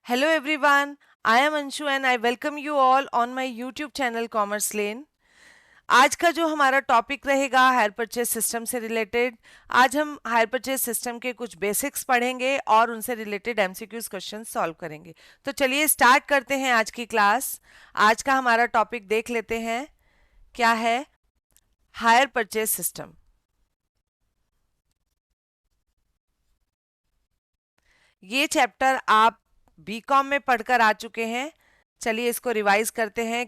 Hello everyone, I am Anshu and I welcome you all on my YouTube channel Commerce Lane. आज का जो हमारा topic रहेगा higher purchase system से related. आज हम हायर परचेज सिस्टम के कुछ बेसिक्स पढ़ेंगे और उनसे रिलेटेड एमसीक्यूज क्वेश्चन सॉल्व करेंगे। तो चलिए स्टार्ट करते हैं आज की क्लास। आज का हमारा टॉपिक देख लेते हैं क्या है। Higher purchase system. ये चैप्टर आप बीकॉम में पढ़कर आ चुके हैं। चलिए इसको रिवाइज करते हैं।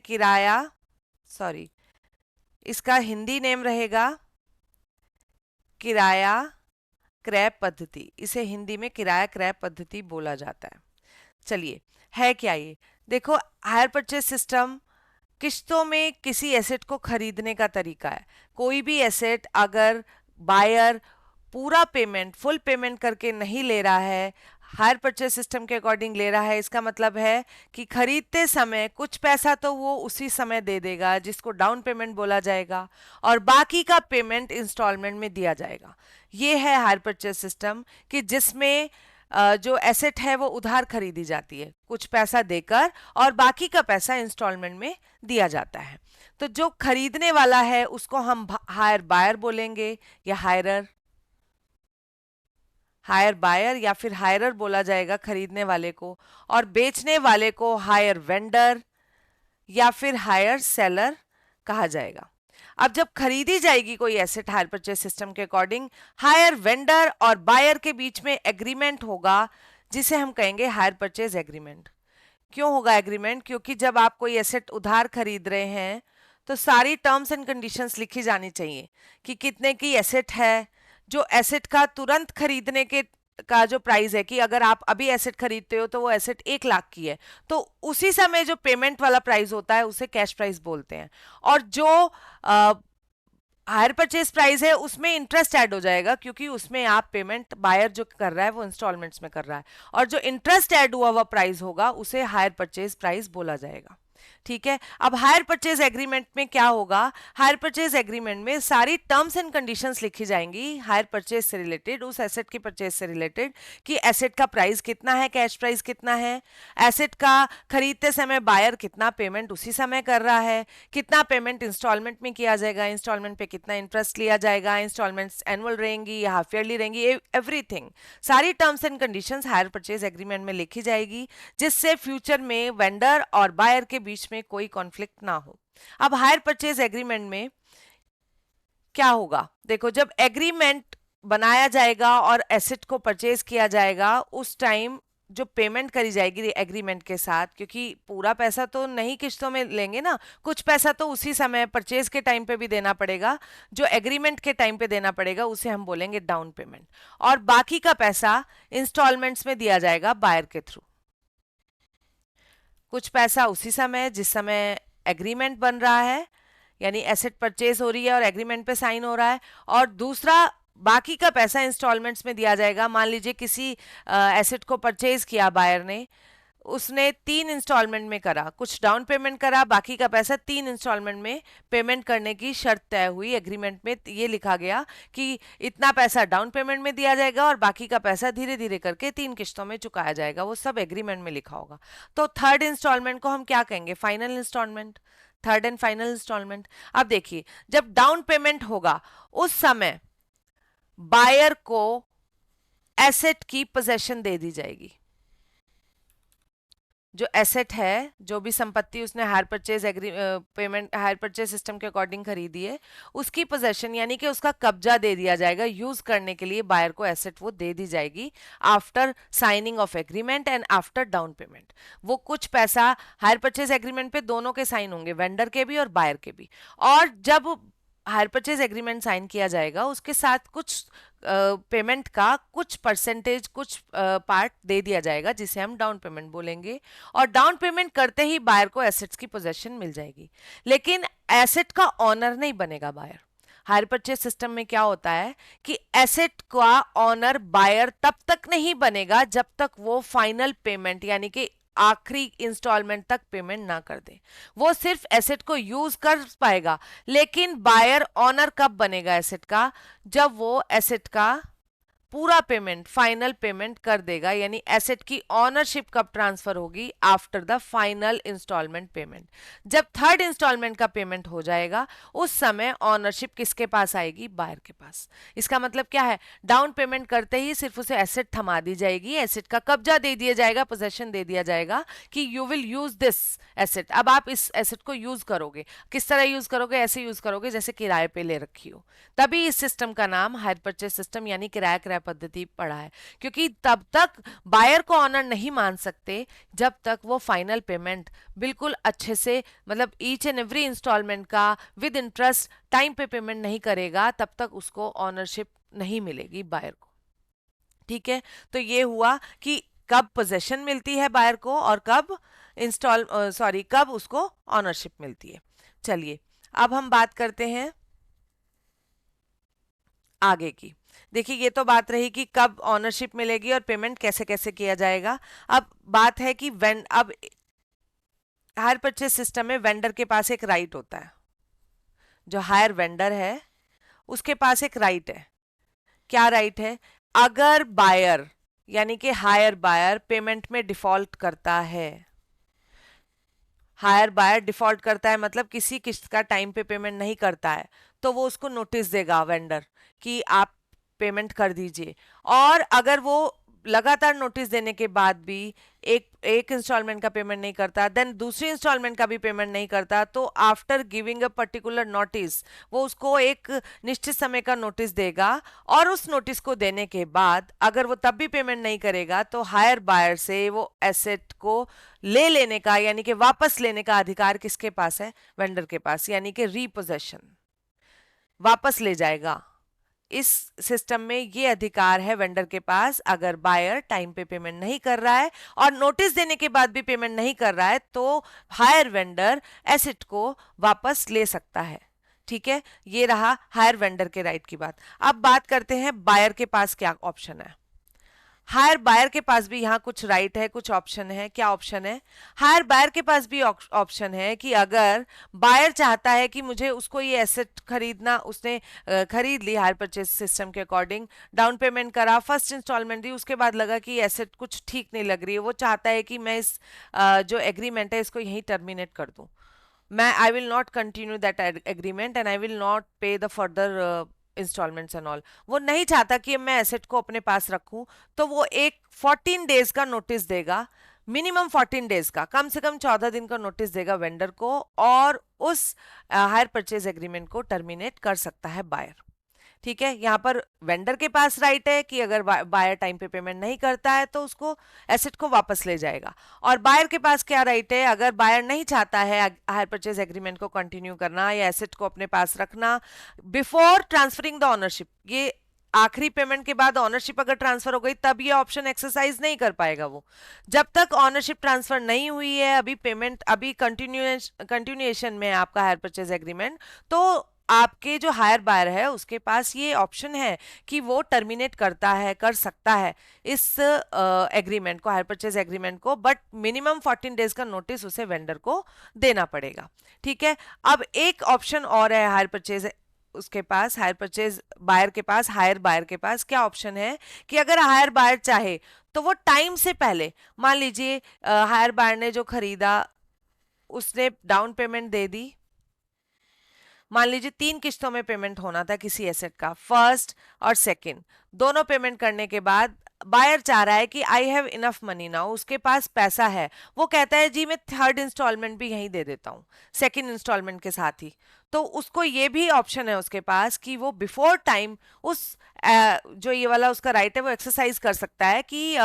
इसका हिंदी नेम रहेगा किराया क्रय पद्धति। इसे हिंदी में किराया क्रय पद्धति बोला जाता है। चलिए है क्या ये, देखो हायर परचेज सिस्टम किश्तों में किसी एसेट को खरीदने का तरीका है। कोई भी एसेट अगर बायर पूरा पेमेंट फुल पेमेंट करके नहीं ले रहा है, हायर परचेज सिस्टम के अकॉर्डिंग ले रहा है, इसका मतलब है कि खरीदते समय कुछ पैसा तो वो उसी समय दे देगा जिसको डाउन पेमेंट बोला जाएगा, और बाकी का पेमेंट इंस्टॉलमेंट में दिया जाएगा। ये है हायर परचेज सिस्टम कि जिसमें जो एसेट है वो उधार खरीदी जाती है कुछ पैसा देकर, और बाकी का पैसा इंस्टॉलमेंट में दिया जाता है। तो जो खरीदने वाला है उसको हम हायर बायर बोलेंगे या हायर बायर या फिर हायरर बोला जाएगा खरीदने वाले को, और बेचने वाले को हायर वेंडर या फिर हायर सेलर कहा जाएगा। अब जब खरीदी जाएगी कोई एसेट हायर परचेज सिस्टम के अकॉर्डिंग, हायर वेंडर और बायर के बीच में एग्रीमेंट होगा जिसे हम कहेंगे हायर परचेज एग्रीमेंट। क्यों होगा एग्रीमेंट? क्योंकि जब आप कोई एसेट उधार खरीद रहे हैं तो सारी टर्म्स एंड कंडीशंस लिखी जानी चाहिए कि कितने की एसेट है, जो एसेट का तुरंत खरीदने के का जो प्राइस है कि अगर आप अभी एसेट खरीदते हो तो वो एसेट 1 लाख की है, तो उसी समय जो पेमेंट वाला प्राइस होता है उसे कैश प्राइस बोलते हैं। और जो हायर परचेज प्राइस है उसमें इंटरेस्ट ऐड हो जाएगा, क्योंकि उसमें आप पेमेंट बायर जो कर रहा है वो इंस्टॉलमेंट्स में कर रहा है, और जो इंटरेस्ट ऐड हुआ हुआ प्राइस होगा उसे हायर परचेज प्राइस बोला जाएगा। ठीक है। अब हायर परचेज एग्रीमेंट में क्या होगा? हायर परचेज एग्रीमेंट में सारी टर्म्स एंड कंडीशंस लिखी जाएंगी हायर परचेज से रिलेटेड, उस एसेट की परचेज से रिलेटेड, कि एसेट का प्राइस कितना है, कैश प्राइस कितना है, एसेट का खरीदते समय बायर कितना पेमेंट उसी समय कर रहा है, कितना पेमेंट इंस्टॉलमेंट में किया जाएगा, इंस्टॉलमेंट पे कितना इंटरेस्ट लिया जाएगा, इंस्टॉलमेंट्स एनुअल रहेंगी या हाफ ईयरली रहेंगी, एवरीथिंग सारी terms and conditions hire purchase agreement में लिखी जाएगी, जिससे फ्यूचर में वेंडर और बायर के बीच में कोई कॉन्फ्लिक्ट ना हो। अब हायर परचेज एग्रीमेंट में क्या होगा? देखो, जब एग्रीमेंट बनाया जाएगा और एसेट को परचेज किया जाएगा, उस टाइम जो पेमेंट करी जाएगी एग्रीमेंट के साथ, क्योंकि पूरा पैसा तो नहीं किश्तों में लेंगे ना, कुछ पैसा तो उसी समय परचेज के टाइम पे भी देना पड़ेगा, जो एग्रीमेंट के टाइम पे देना पड़ेगा उसे हम बोलेंगे डाउन पेमेंट, और बाकी का पैसा इंस्टॉलमेंट्स में दिया जाएगा बायर के थ्रू। कुछ पैसा उसी समय जिस समय एग्रीमेंट बन रहा है, यानी एसेट परचेज हो रही है और एग्रीमेंट पे साइन हो रहा है, और दूसरा बाकी का पैसा इंस्टॉलमेंट्स में दिया जाएगा। मान लीजिए किसी एसेट को परचेज किया बायर ने, उसने 3 इंस्टॉलमेंट में करा, कुछ डाउन पेमेंट करा, बाकी का पैसा 3 इंस्टॉलमेंट में पेमेंट करने की शर्त तय हुई। एग्रीमेंट में ये लिखा गया कि इतना पैसा डाउन पेमेंट में दिया जाएगा और बाकी का पैसा धीरे धीरे करके 3 किश्तों में चुकाया जाएगा, वो सब एग्रीमेंट में लिखा होगा। तो थर्ड इंस्टॉलमेंट को हम क्या कहेंगे? Final instalment, third and final instalment. अब देखिए, जब डाउन पेमेंट होगा उस समय बायर को एसेट की पोजेशन दे दी जाएगी। जो एसेट है, जो भी संपत्ति उसने hire purchase payment higher purchase system के अकॉर्डिंग खरीदी है, उसकी पोजेशन यानी कि उसका कब्जा दे दिया जाएगा, यूज करने के लिए बायर को एसेट वो दे दी जाएगी after signing off agreement and after down payment. वो कुछ पैसा हायर परचेज एग्रीमेंट पे दोनों के साइन होंगे, वेंडर के भी और बायर के भी, और जब हायर परचेज एग्रीमेंट साइन किया जाएगा उसके साथ कुछ पेमेंट का कुछ परसेंटेज, कुछ पार्ट दे दिया जाएगा जिसे हम डाउन पेमेंट बोलेंगे, और डाउन पेमेंट करते ही बायर को एसेट्स की पोजेशन मिल जाएगी। लेकिन एसेट का ऑनर नहीं बनेगा बायर। हायर परचेज सिस्टम में क्या होता है कि एसेट का ऑनर बायर तब तक नहीं बनेगा जब तक वो फाइनल पेमेंट यानी कि आखिरी इंस्टॉलमेंट तक पेमेंट ना कर दे। वो सिर्फ एसेट को यूज कर पाएगा, लेकिन बायर ऑनर कब बनेगा एसेट का? जब वो एसेट का पूरा पेमेंट फाइनल पेमेंट कर देगा, यानी एसेट की ऑनरशिप कब ट्रांसफर होगी? After the final instalment payment. जब थर्ड इंस्टॉलमेंट का पेमेंट हो जाएगा उस समय ऑनरशिप किसके पास आएगी? बायर के पास। इसका मतलब क्या है? डाउन पेमेंट करते ही सिर्फ उसे एसेट थमा दी जाएगी, एसेट का कब्जा दे दिया जाएगा, पोजेशन दे दिया जाएगा कि you will use this asset. अब आप इस एसेट को यूज करोगे, किस तरह यूज करोगे? ऐसे यूज करोगे जैसे किराए पे ले रखी हो। तभी इस सिस्टम का नाम हायर परचेज सिस्टम यानी किराया क्रय पद्धति पड़ा है, क्योंकि तब तक बायर को ऑनर नहीं मान सकते जब तक वो फाइनल पेमेंट बिल्कुल अच्छे से, मतलब ईच एंड एवरी इंस्टॉलमेंट का विद इंटरेस्ट टाइम पे पेमेंट नहीं करेगा, तब तक उसको ऑनरशिप नहीं मिलेगी बायर को। ठीक है, तो ये हुआ कि कब पोजेशन मिलती है बायर को और कब कब उसको ऑनरशिप मिलती है। चलिए अब हम बात करते हैं आगे की। देखिए ये तो बात रही कि कब ऑनरशिप मिलेगी और पेमेंट कैसे कैसे किया जाएगा। अब बात है कि अब हायर परचेज सिस्टम में वेंडर के पास एक राइट होता है। जो हायर वेंडर है उसके पास एक राइट है। क्या राइट है? अगर बायर यानी कि हायर बायर पेमेंट में डिफॉल्ट करता है, हायर बायर डिफॉल्ट करता है मतलब किसी किस्त का टाइम पे पेमेंट नहीं करता है, तो वो उसको नोटिस देगा वेंडर कि आप पेमेंट कर दीजिए। और अगर वो लगातार नोटिस देने के बाद भी एक इंस्टॉलमेंट का पेमेंट नहीं करता, देन दूसरी इंस्टॉलमेंट का भी पेमेंट नहीं करता, तो after giving a particular notice वो उसको एक निश्चित समय का नोटिस देगा। और उस नोटिस को देने के बाद अगर वो तब भी पेमेंट नहीं करेगा तो हायर बायर से वो एसेट को ले लेने का यानी कि वापस लेने का अधिकार किसके पास है? वेंडर के पास, यानी कि रीपोजेशन, वापस ले जाएगा। इस सिस्टम में ये अधिकार है वेंडर के पास। अगर बायर टाइम पे पेमेंट नहीं कर रहा है और नोटिस देने के बाद भी पेमेंट नहीं कर रहा है तो हायर वेंडर एसेट को वापस ले सकता है। ठीक है, ये रहा हायर वेंडर के राइट की बात। अब बात करते हैं बायर के पास क्या ऑप्शन है। हायर बायर के पास भी यहाँ कुछ राइट है, कुछ ऑप्शन है। क्या ऑप्शन है? हायर बायर के पास भी ऑप्शन है कि अगर बायर चाहता है कि मुझे उसको ये एसेट खरीदना, उसने खरीद ली हायर परचेज सिस्टम के अकॉर्डिंग, डाउन पेमेंट करा, फर्स्ट इंस्टॉलमेंट दी, उसके बाद लगा कि एसेट कुछ ठीक नहीं लग रही है, वो चाहता है कि मैं इस जो एग्रीमेंट है इसको यहीं टर्मिनेट कर दूं, मैं I will not continue that agreement and I will not pay the further instalments and all. वो नहीं चाहता कि मैं एसेट को अपने पास रखूं, तो वो एक 14 डेज का नोटिस देगा, मिनिमम 14 डेज का, कम से कम 14 दिन का नोटिस देगा वेंडर को, और उस हायर परचेज एग्रीमेंट को टर्मिनेट कर सकता है बायर। ठीक है, यहाँ पर वेंडर के पास राइट है कि अगर बायर टाइम पे पेमेंट नहीं करता है तो उसको एसेट को वापस ले जाएगा। और बायर के पास क्या राइट है? अगर बायर नहीं चाहता है हायर परचेज एग्रीमेंट को कंटिन्यू करना या एसेट को अपने पास रखना बिफोर ट्रांसफरिंग द ऑनरशिप, ये आखिरी पेमेंट के बाद ऑनरशिप अगर ट्रांसफर हो गई तब ये ऑप्शन एक्सरसाइज नहीं कर पाएगा वो। जब तक ऑनरशिप ट्रांसफर नहीं हुई है, अभी पेमेंट अभी कंटिन्यूएशन में है आपका हायर परचेज एग्रीमेंट, तो आपके जो हायर बायर है उसके पास ये ऑप्शन है कि वो टर्मिनेट कर सकता है इस एग्रीमेंट को, हायर परचेज एग्रीमेंट को, बट मिनिमम 14 डेज का नोटिस उसे वेंडर को देना पड़ेगा। ठीक है, अब एक ऑप्शन और है हायर परचेज उसके पास, हायर परचेज बायर के पास, हायर बायर के पास क्या ऑप्शन है कि अगर हायर बायर चाहे तो वो टाइम से पहले, मान लीजिए हायर बायर ने जो खरीदा उसने डाउन पेमेंट दे दी, मान लीजिए 3 किस्तों में पेमेंट होना था किसी एसेट का, फर्स्ट और सेकंड, दोनों पेमेंट करने के बाद बायर चाह रहा है कि I have enough money now, उसके पास पैसा है, वो कहता है जी मैं थर्ड इंस्टॉलमेंट भी यहीं दे देता हूँ सेकंड इंस्टॉलमेंट के साथ ही, तो उसको ये भी ऑप्शन है उसके पास कि वो बिफोर टाइम उस जो ये वाला उसका राइट है वो एक्सरसाइज कर सकता है कि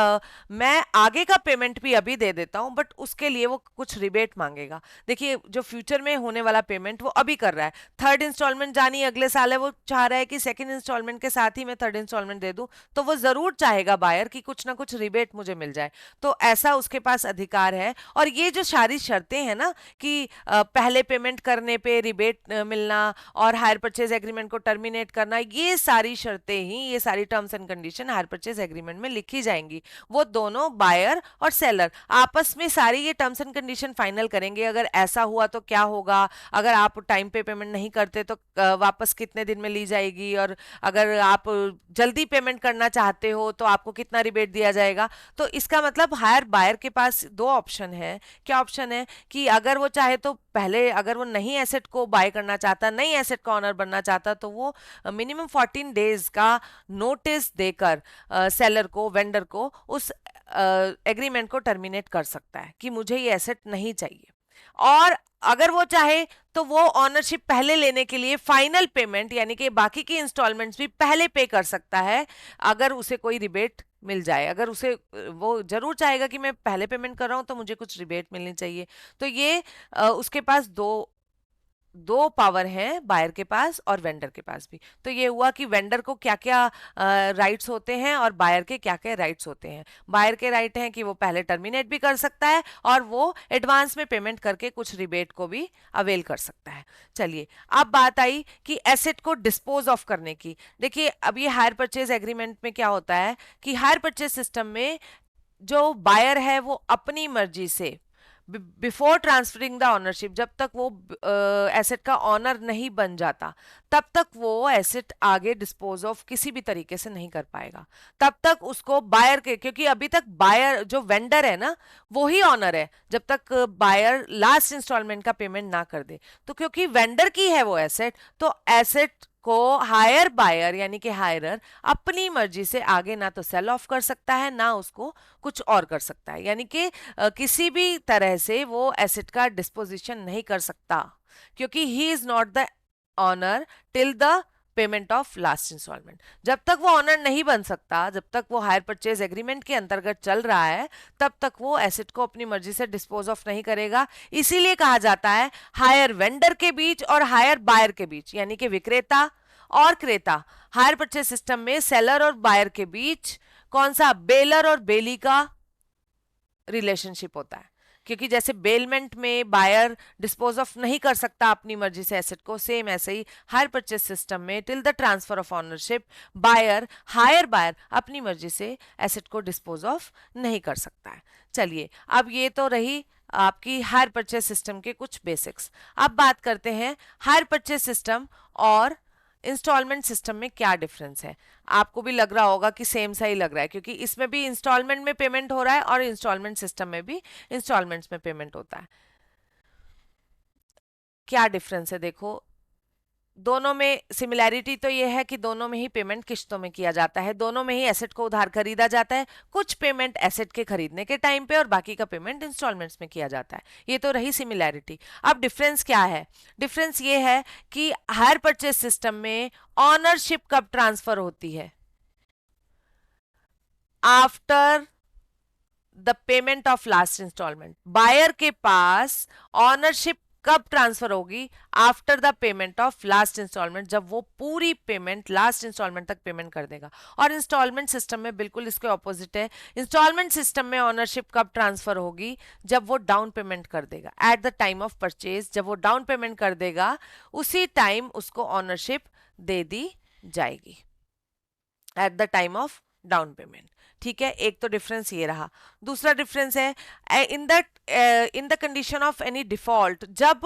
मैं आगे का पेमेंट भी अभी दे देता हूं, बट उसके लिए वो कुछ रिबेट मांगेगा। देखिए जो फ्यूचर में होने वाला पेमेंट वो अभी कर रहा है, थर्ड इंस्टॉलमेंट जानी अगले साल है, वो चाह रहा है कि सेकंड इंस्टॉलमेंट के साथ ही मैं थर्ड इंस्टॉलमेंट दे दूं, तो वो जरूर चाहेगा बायर कि कुछ ना कुछ रिबेट मुझे मिल जाए, तो ऐसा उसके पास अधिकार है। और ये जो सारी शर्तें हैं ना कि पहले पेमेंट करने पे रिबेट मिलना और हायर परचेज एग्रीमेंट को टर्मिनेट करना, ये सारी शर्तें ही, ये सारी terms and condition higher purchase agreement में लिखी जाएंगी। वो दोनों बायर और सेलर आपस में सारी ये टर्म्स एंड कंडीशन फाइनल करेंगे। अगर ऐसा हुआ तो क्या होगा, अगर आप टाइम पे पेमेंट नहीं करते तो वापस कितने दिन में ली जाएगी, और अगर आप जल्दी पेमेंट करना चाहते हो तो आपको कितना रिबेट दिया जाएगा। तो इसका मतलब हायर बायर के पास दो ऑप्शन है। क्या ऑप्शन है कि अगर वो चाहे तो पहले, अगर वो नई एसेट को बाय करना चाहता, नई एसेट का ऑनर बनना चाहता, तो वो मिनिमम 14 डेज का नोटिस देकर सेलर को, वेंडर को उस एग्रीमेंट को टर्मिनेट कर सकता है कि मुझे ये एसेट नहीं चाहिए। और अगर वो चाहे तो वो ऑनरशिप पहले लेने के लिए फाइनल पेमेंट यानी कि बाकी की इंस्टॉलमेंट्स भी पहले पे कर सकता है, अगर उसे कोई रिबेट मिल जाए। अगर उसे, वो जरूर चाहेगा कि मैं पहले पेमेंट कर रहा हूं तो मुझे कुछ रिबेट मिलनी चाहिए। तो ये उसके पास दो पावर हैं, बायर के पास और वेंडर के पास भी। तो ये हुआ कि वेंडर को क्या क्या राइट्स होते हैं और बायर के क्या क्या राइट्स होते हैं। बायर के राइट हैं कि वो पहले टर्मिनेट भी कर सकता है और वो एडवांस में पेमेंट करके कुछ रिबेट को भी अवेल कर सकता है। चलिए, अब बात आई कि एसेट को डिस्पोज ऑफ करने की। देखिए, अब ये हायर परचेज एग्रीमेंट में क्या होता है कि हायर परचेज सिस्टम में जो बायर है वो अपनी मर्जी से बिफोर ट्रांसफरिंग द ऑनरशिप, जब तक वो एसेट का ऑनर नहीं बन जाता, तब तक वो एसेट आगे डिस्पोज ऑफ किसी भी तरीके से नहीं कर पाएगा। तब तक उसको बायर के, क्योंकि अभी तक बायर जो वेंडर है ना, वो ही ऑनर है जब तक बायर लास्ट इंस्टॉलमेंट का पेमेंट ना कर दे। तो क्योंकि वेंडर की है वो एसेट, तो एसेट को हायर बायर यानी कि हायरर अपनी मर्जी से आगे ना तो सेल ऑफ कर सकता है, ना उसको कुछ और कर सकता है। यानी कि किसी भी तरह से वो एसेट का डिस्पोजिशन नहीं कर सकता, क्योंकि he is not the owner till the payment of last instalment. जब तक वो ऑनर नहीं बन सकता, जब तक वो हायर परचेज एग्रीमेंट के अंतर्गत चल रहा है, तब तक वो एसेट को अपनी मर्जी से डिस्पोज ऑफ नहीं करेगा। इसीलिए कहा जाता है हायर वेंडर के बीच और हायर बायर के बीच, यानी कि विक्रेता और क्रेता, हायर परचेज सिस्टम में सेलर और बायर के बीच कौन सा, बेलर और बेली का रिलेशनशिप होता है। क्योंकि जैसे बेलमेंट में बायर डिस्पोज ऑफ नहीं कर सकता अपनी मर्जी से एसेट को, सेम ऐसे ही हायर परचेज सिस्टम में till the transfer of ownership buyer, hire buyer अपनी मर्जी से एसेट को डिस्पोज ऑफ नहीं कर सकता है। चलिए, अब ये तो रही आपकी हायर परचेज सिस्टम के कुछ बेसिक्स। अब बात करते हैं हायर परचेज सिस्टम और इंस्टॉलमेंट सिस्टम में क्या डिफरेंस है। आपको भी लग रहा होगा कि सेम सा ही लग रहा है, क्योंकि इसमें भी इंस्टॉलमेंट में पेमेंट हो रहा है और इंस्टॉलमेंट सिस्टम में भी इंस्टॉलमेंट्स में पेमेंट होता है। क्या डिफरेंस है, देखो, दोनों में सिमिलैरिटी तो ये है कि दोनों में ही पेमेंट किश्तों में किया जाता है, दोनों में ही एसेट को उधार खरीदा जाता है। कुछ पेमेंट एसेट के खरीदने के टाइम पे और बाकी का पेमेंट इंस्टॉलमेंट्स में किया जाता है। ये तो रही सिमिलैरिटी। अब डिफरेंस क्या है, डिफरेंस ये है कि हायर परचेज सिस्टम में ऑनरशिप कब ट्रांसफर होती है, after the payment of last installment. Buyer के पास ऑनरशिप कब ट्रांसफर होगी, after the payment of last instalment, जब वो पूरी पेमेंट लास्ट इंस्टॉलमेंट तक पेमेंट कर देगा। और इंस्टॉलमेंट सिस्टम में बिल्कुल इसके ऑपोजिट है। इंस्टॉलमेंट सिस्टम में ऑनरशिप कब ट्रांसफर होगी, जब वो डाउन पेमेंट कर देगा, at the time of purchase. जब वो डाउन पेमेंट कर देगा उसी टाइम उसको ऑनरशिप दे दी जाएगी, at the time of down payment. ठीक है, एक तो डिफरेंस ये रहा। दूसरा डिफरेंस है in the condition of any default, जब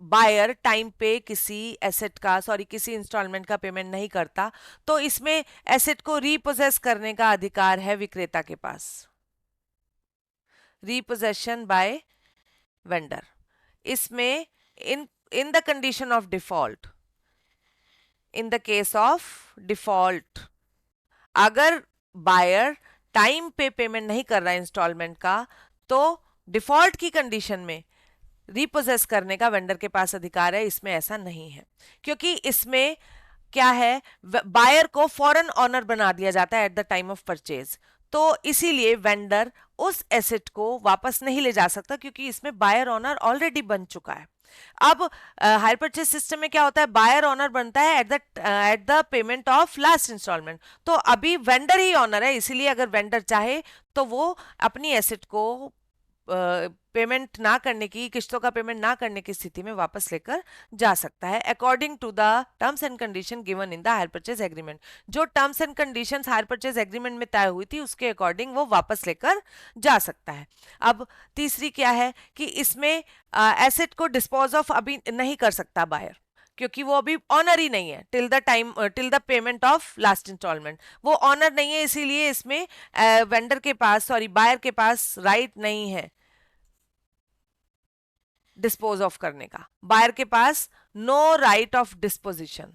बायर टाइम पे किसी एसेट का, सॉरी किसी इंस्टॉलमेंट का पेमेंट नहीं करता, तो इसमें एसेट को रीपोजेस करने का अधिकार है विक्रेता के पास, रीपोजेशन बाय वेंडर। इसमें in the condition of default, in the case of default, अगर बायर टाइम पे पेमेंट नहीं कर रहा है इंस्टॉलमेंट का, तो डिफॉल्ट की कंडीशन में रीपोजेस करने का वेंडर के पास अधिकार है। इसमें ऐसा नहीं है, क्योंकि इसमें क्या है, बायर को फॉरन ऑनर बना दिया जाता है at the time of purchase. तो इसीलिए वेंडर उस एसेट को वापस नहीं ले जा सकता, क्योंकि इसमें बायर ऑनर ऑलरेडी बन चुका है। अब हायर परचेज सिस्टम में क्या होता है, बायर ऑनर बनता है at the payment of last installment. तो अभी वेंडर ही ऑनर है, इसीलिए अगर वेंडर चाहे तो वो अपनी एसेट को पेमेंट ना करने की, किस्तों का पेमेंट ना करने की स्थिति में वापस लेकर जा सकता है according to the terms and condition given in the hire purchase agreement. जो terms and conditions hire purchase agreement में तय हुई थी उसके अकॉर्डिंग वो वापस लेकर जा सकता है। अब तीसरी क्या है कि इसमें एसेट को डिस्पोज ऑफ अभी नहीं कर सकता बायर, क्योंकि वो अभी ऑनर ही नहीं है till the time, till the payment of last installment वो ऑनर नहीं है, इसीलिए इसमें वेंडर के पास, सॉरी बायर के पास राइट नहीं है डिस्पोज ऑफ करने का। बायर के पास नो राइट ऑफ डिस्पोजिशन,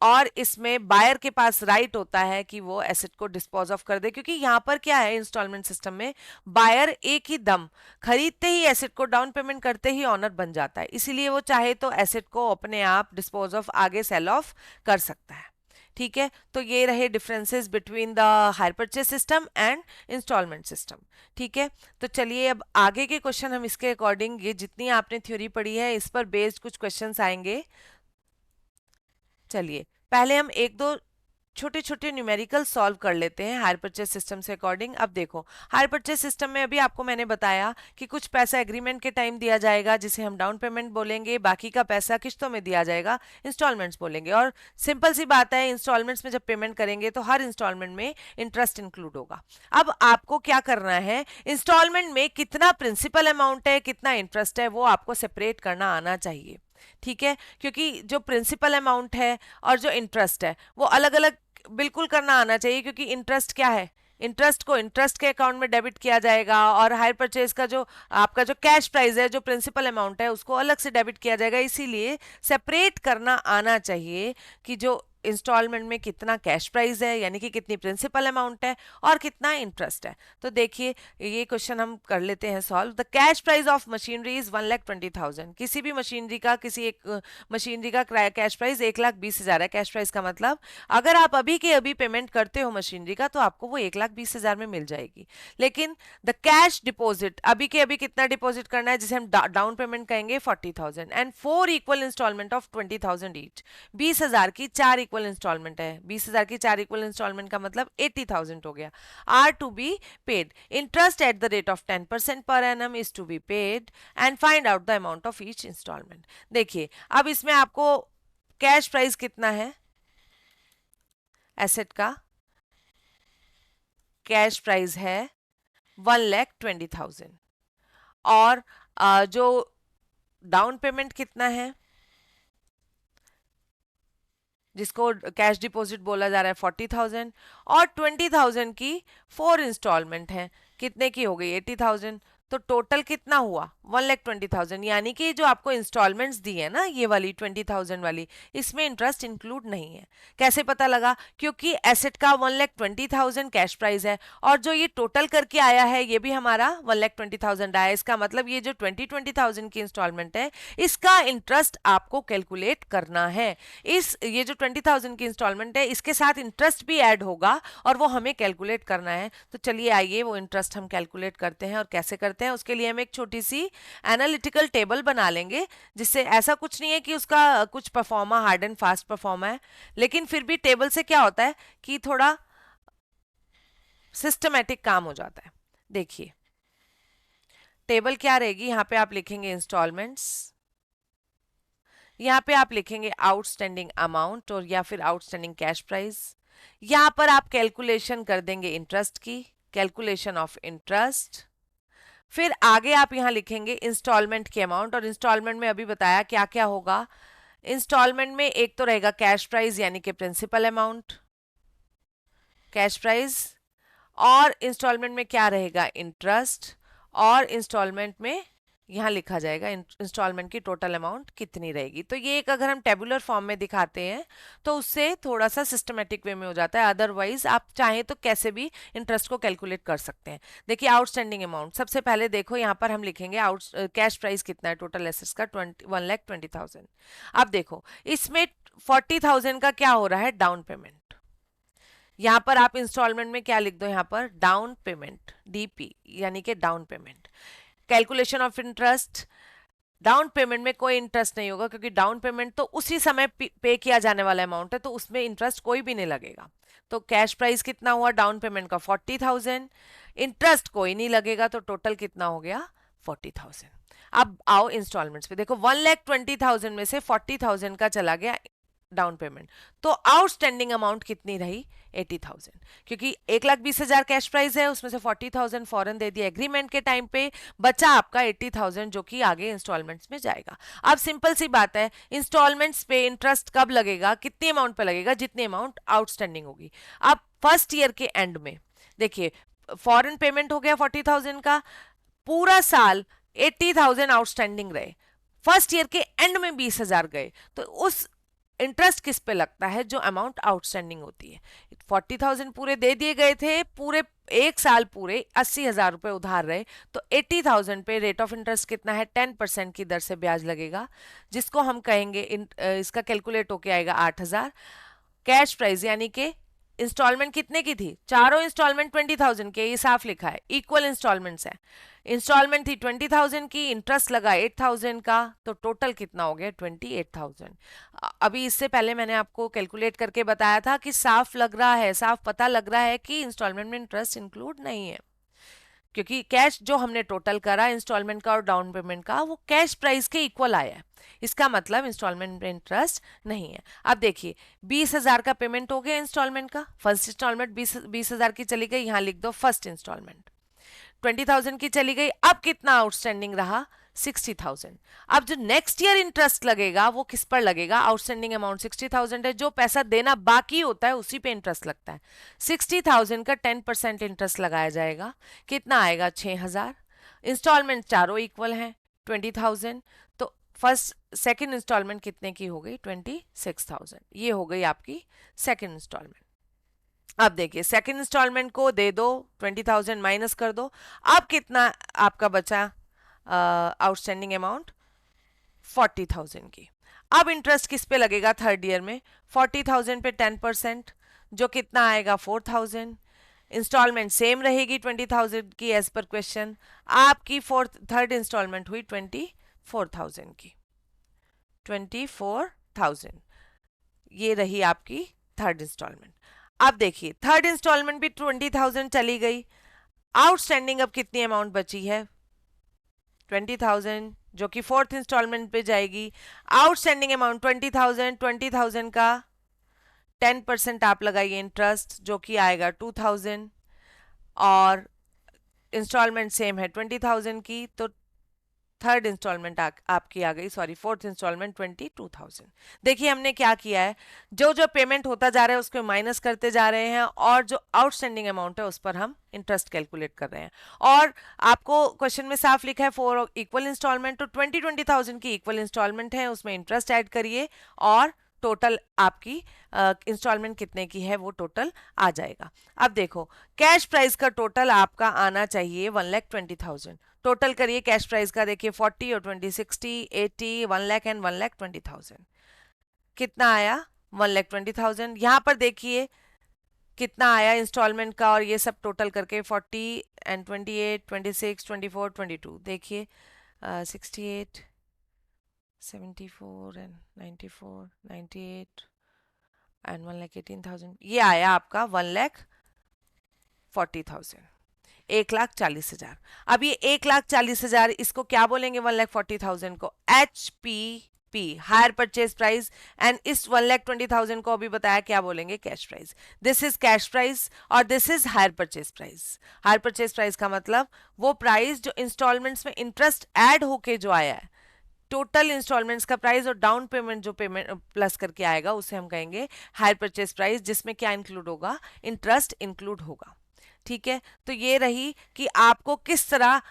और इसमें बायर के पास राइट होता है कि वो एसेट को डिस्पोज ऑफ कर दे, क्योंकि यहां पर क्या है इंस्टॉलमेंट सिस्टम में बायर एक ही दम खरीदते ही एसेट को डाउन पेमेंट करते ही ऑनर बन जाता है, इसीलिए वो चाहे तो एसेट को अपने आप डिस्पोज ऑफ आगे सेल ऑफ कर सकता है। ठीक है, तो ये रहे differences between the hire purchase system and installment system. ठीक है, तो चलिए अब आगे के क्वेश्चन हम इसके अकॉर्डिंग, ये जितनी आपने थ्योरी पढ़ी है इस पर बेस्ड कुछ क्वेश्चंस आएंगे। चलिए पहले हम एक दो छोटे छोटे न्यूमेरिकल सॉल्व कर लेते हैं हायर परचेज सिस्टम से अकॉर्डिंग। अब देखो हायर परचेज सिस्टम में अभी आपको मैंने बताया कि कुछ पैसा एग्रीमेंट के टाइम दिया जाएगा जिसे हम डाउन पेमेंट बोलेंगे, बाकी का पैसा किस्तों में दिया जाएगा, इंस्टॉलमेंट्स बोलेंगे। और सिंपल सी बात है, इंस्टॉलमेंट्स में जब पेमेंट करेंगे तो हर इंस्टॉलमेंट में इंटरेस्ट इंक्लूड होगा। अब आपको क्या करना है, इंस्टॉलमेंट में कितना प्रिंसिपल अमाउंट है कितना इंटरेस्ट है वो आपको सेपरेट करना आना चाहिए। ठीक है, क्योंकि जो प्रिंसिपल अमाउंट है और जो इंटरेस्ट है वो अलग अलग बिल्कुल करना आना चाहिए, क्योंकि इंटरेस्ट क्या है, इंटरेस्ट को इंटरेस्ट के अकाउंट में डेबिट किया जाएगा और हायर परचेज का जो आपका जो कैश प्राइस है, जो प्रिंसिपल अमाउंट है उसको अलग से डेबिट किया जाएगा। इसीलिए सेपरेट करना आना चाहिए कि जो इंस्टॉलमेंट में कितना कैश प्राइस है यानी कि कितनी प्रिंसिपल अमाउंट है और कितना इंटरेस्ट है। तो देखिए ये क्वेश्चन हम कर लेते हैं solve. The cash price of machinery is 1,20,000। किसी भी मशीनरी का, किसी एक मशीनरी का कैश प्राइस 1,20,000 है। कैश प्राइस का मतलब अगर आप अभी के अभी पेमेंट करते हो मशीनरी का तो आपको वो 1,20,000 में मिल जाएगी। लेकिन द कैश डिपॉजिट, अभी के अभी कितना डिपॉजिट करना है जिसे हम डाउन पेमेंट कहेंगे 40,000 and 4 equal instalment of 20,000 each. 20,000 की 4 इक्वल इंस्टॉलमेंट है, 20,000 की 4 इक्वल इंस्टॉलमेंट का मतलब 80,000 हो गया। Are to be paid, interest at the rate of 10% per annum is to be paid and find out the amount of each installment. देखिए अब इसमें आपको कैश प्राइस कितना है एसेट का, कैश प्राइस है 1,20,000 और जो डाउन पेमेंट कितना है जिसको कैश डिपॉजिट बोला जा रहा है 40,000 और 20,000 की 4 इंस्टॉलमेंट है, कितने की हो गई 80,000। तो टोटल कितना हुआ 1,20,000, यानी कि जो आपको इंस्टॉलमेंट्स दी है ना ये वाली 20,000 वाली, इसमें इंटरेस्ट इंक्लूड नहीं है। कैसे पता लगा, क्योंकि एसेट का 1,20,000 कैश प्राइस है और जो ये टोटल करके आया है ये भी हमारा 1,20,000 आया। इसका मतलब ये जो 20,000 की इंस्टॉलमेंट है इसका इंटरेस्ट आपको कैलकुलेट करना है। ये जो 20,000 की इंस्टॉलमेंट है इसके साथ इंटरेस्ट भी ऐड होगा और वो हमें कैलकुलेट करना है। तो चलिए आइए वो इंटरेस्ट हम कैलकुलेट करते हैं। और कैसे करते हैं उसके लिए हम एक छोटी सी एनालिटिकल टेबल बना लेंगे, जिससे ऐसा कुछ नहीं है कि उसका कुछ pro forma hard and fast pro forma है, लेकिन फिर भी टेबल से क्या होता है कि थोड़ा सिस्टमैटिक काम हो जाता है। देखिए टेबल क्या रहेगी, यहां पे आप लिखेंगे इंस्टॉलमेंट्स, यहां पे आप लिखेंगे आउटस्टैंडिंग अमाउंट और या फिर आउटस्टैंडिंग कैश प्राइस। यहां पर आप कैलकुलेशन कर देंगे इंटरेस्ट की, कैलकुलेशन ऑफ इंटरेस्ट। फिर आगे आप यहां लिखेंगे इंस्टॉलमेंट की अमाउंट, और इंस्टॉलमेंट में अभी बताया क्या क्या होगा। इंस्टॉलमेंट में एक तो रहेगा कैश प्राइस यानी कि प्रिंसिपल अमाउंट, कैश प्राइस, और इंस्टॉलमेंट में क्या रहेगा इंटरेस्ट, और इंस्टॉलमेंट में यहां लिखा जाएगा इंस्टॉलमेंट की टोटल अमाउंट कितनी रहेगी। तो ये एक अगर हम टेबुलर फॉर्म में दिखाते हैं तो उससे थोड़ा सा सिस्टमेटिक वे में हो जाता है, अदरवाइज आप चाहें तो कैसे भी इंटरेस्ट को कैलकुलेट कर सकते हैं। देखिए आउटस्टैंडिंग अमाउंट, सबसे पहले देखो यहाँ पर हम लिखेंगे कैश प्राइस कितना है टोटल एसेट्स का 1,20,000। अब देखो इसमें 40,000 का क्या हो रहा है डाउन पेमेंट। यहां पर आप इंस्टॉलमेंट में क्या लिख दो, यहां पर डाउन पेमेंट डीपी यानी कि down payment. Calculation of interest, down payment में कोई इंटरेस्ट नहीं होगा, क्योंकि डाउन पेमेंट तो उसी समय पे किया जाने वाला अमाउंट है, तो उसमें इंटरेस्ट कोई भी नहीं लगेगा। तो कैश प्राइस कितना हुआ डाउन पेमेंट का 40,000, इंटरेस्ट कोई नहीं लगेगा, तो टोटल कितना हो गया 40,000। अब आओ इंस्टॉलमेंट्स पे, देखो 1,20,000 में से 40,000 का चला गया डाउन पेमेंट, तो आउटस्टैंडिंग अमाउंट कितनी रही 80,000, क्योंकि 1,20,000 कैश प्राइस है, उसमें से 40,000 फॉरन दे दिया एग्रीमेंट के टाइम पे, बचा आपका 80,000 जो कि आगे इंस्टॉलमेंट्स में जाएगा। अब सिंपल सी बात है, इंस्टॉलमेंट्स पे इंटरेस्ट कब लगेगा, कितनी अमाउंट पे लगेगा, जितनी अमाउंट आउटस्टैंडिंग होगी। अब फर्स्ट ईयर के एंड में देखिए फॉरेन पेमेंट हो गया 40,000 का, पूरा साल 80,000 आउटस्टैंडिंग रहे, फर्स्ट ईयर के एंड में 20,000 गए, तो उस इंटरेस्ट किस पे लगता है, जो अमाउंट आउटस्टैंडिंग होती है। 40,000 पूरे दे दिए गए थे, पूरे एक साल पूरे 80,000 रुपए उधार रहे, तो 80,000 पे रेट ऑफ इंटरेस्ट कितना है 10% की दर से ब्याज लगेगा, जिसको हम कहेंगे इसका कैलकुलेट होके आएगा 8,000। कैश प्राइस यानी कि इंस्टॉलमेंट कितने की थी, चारों इंस्टॉलमेंट 20,000 के, ये साफ लिखा है, इक्वल इंस्टॉलमेंट्स है। इंस्टॉलमेंट थी 20,000 की, इंटरेस्ट लगा 8,000 का, तो टोटल कितना हो गया 28,000। अभी इससे पहले मैंने आपको कैलकुलेट करके बताया था कि साफ लग रहा है, साफ पता लग रहा है कि इंस्टॉलमेंट में इंटरेस्ट इंक्लूड नहीं है, क्योंकि कैश जो हमने टोटल करा इंस्टॉलमेंट का और डाउन पेमेंट का, वो कैश प्राइस के इक्वल आया है, इसका मतलब इंस्टॉलमेंट में इंटरेस्ट नहीं है। अब देखिए 20,000 का पेमेंट हो गया इंस्टॉलमेंट का, फर्स्ट इंस्टॉलमेंट 20,000 की चली गई, यहां लिख दो फर्स्ट इंस्टॉलमेंट, 20,000 की चली गई, अब कितना आउटस्टैंडिंग रहा 60,000। अब जो नेक्स्ट ईयर इंटरेस्ट लगेगा वो किस पर लगेगा, आउटस्टैंडिंग अमाउंट 60,000 है, जो पैसा देना बाकी होता है उसी पे इंटरेस्ट लगता है, 60,000 का 10% इंटरेस्ट लगाया जाएगा, कितना आएगा 6,000। इंस्टॉलमेंट चारों इक्वल हैं 20,000, तो फर्स्ट सेकंड इंस्टॉलमेंट कितने की हो गई 26,000, ये हो गई आपकी सेकंड इंस्टॉलमेंट। अब देखिए सेकंड इंस्टॉलमेंट को दे दो 20,000 माइनस कर दो, अब कितना आपका बचा आउटस्टैंडिंग अमाउंट 40,000 की। अब इंटरेस्ट किस पे लगेगा थर्ड ईयर में, 40,000 पे 10%, जो कितना आएगा 4,000। इंस्टॉलमेंट सेम रहेगी 20,000 की एज पर क्वेश्चन, आपकी थर्ड इंस्टॉलमेंट हुई 24,000 की, 24,000 ये रही आपकी थर्ड इंस्टॉलमेंट। अब देखिए थर्ड इंस्टॉलमेंट भी 20,000 चली गई, आउटस्टैंडिंग अब कितनी अमाउंट बची है 20,000, जो कि फोर्थ इंस्टॉलमेंट पे जाएगी। आउटस्टैंडिंग अमाउंट 20,000, 20,000 का 10% आप लगाइए इंटरेस्ट, जो कि आएगा 2,000, और इंस्टॉलमेंट सेम है 20,000 की, तो थर्ड इंस्टॉलमेंट आपकी आ गई, सॉरी फोर्थ इंस्टॉलमेंट 22,000। देखिए हमने क्या किया है, जो जो पेमेंट होता जा रहा है उसको माइनस करते जा रहे हैं, और जो आउटस्टैंडिंग अमाउंट है उस पर हम इंटरेस्ट कैलकुलेट कर रहे हैं। और आपको क्वेश्चन में साफ लिखा है 4 इक्वल इंस्टॉलमेंट, तो 20,000 की इक्वल इंस्टॉलमेंट है, उसमें इंटरेस्ट ऐड करिए और टोटल आपकी इंस्टॉलमेंट कितने की है वो टोटल आ जाएगा। अब देखो कैश प्राइस का टोटल आपका आना चाहिए 1,20,000, टोटल करिए कैश प्राइस का, देखिए 40 और 20 60 80 1 लाख एंड 1,20,000, कितना आया 1,20,000। यहाँ पर देखिए कितना आया इंस्टॉलमेंट का, और ये सब टोटल करके 40 एंड 28 26 24 22, देखिए 68 74 एंड 94 98 एंड 1,18,000, ये आया आपका 1,40,000, 1,40,000। अब ये 1,40,000 इसको क्या बोलेंगे 1,40,000 को HPP hire purchase price, and इस 1,20,000 को अभी बताया क्या बोलेंगे cash price. This is cash price और this is hire purchase price. Hire purchase price का मतलब वो प्राइस जो इंस्टॉलमेंट्स में इंटरेस्ट ऐड होके जो आया है, टोटल इंस्टॉलमेंट्स का प्राइस और डाउन पेमेंट जो पेमेंट प्लस करके आएगा उसे हम कहेंगे हायर परचेज प्राइस, जिसमें क्या इंक्लूड होगा इंटरेस्ट इंक्लूड होगा। ठीक है, तो ये रही कि आपको किस तरह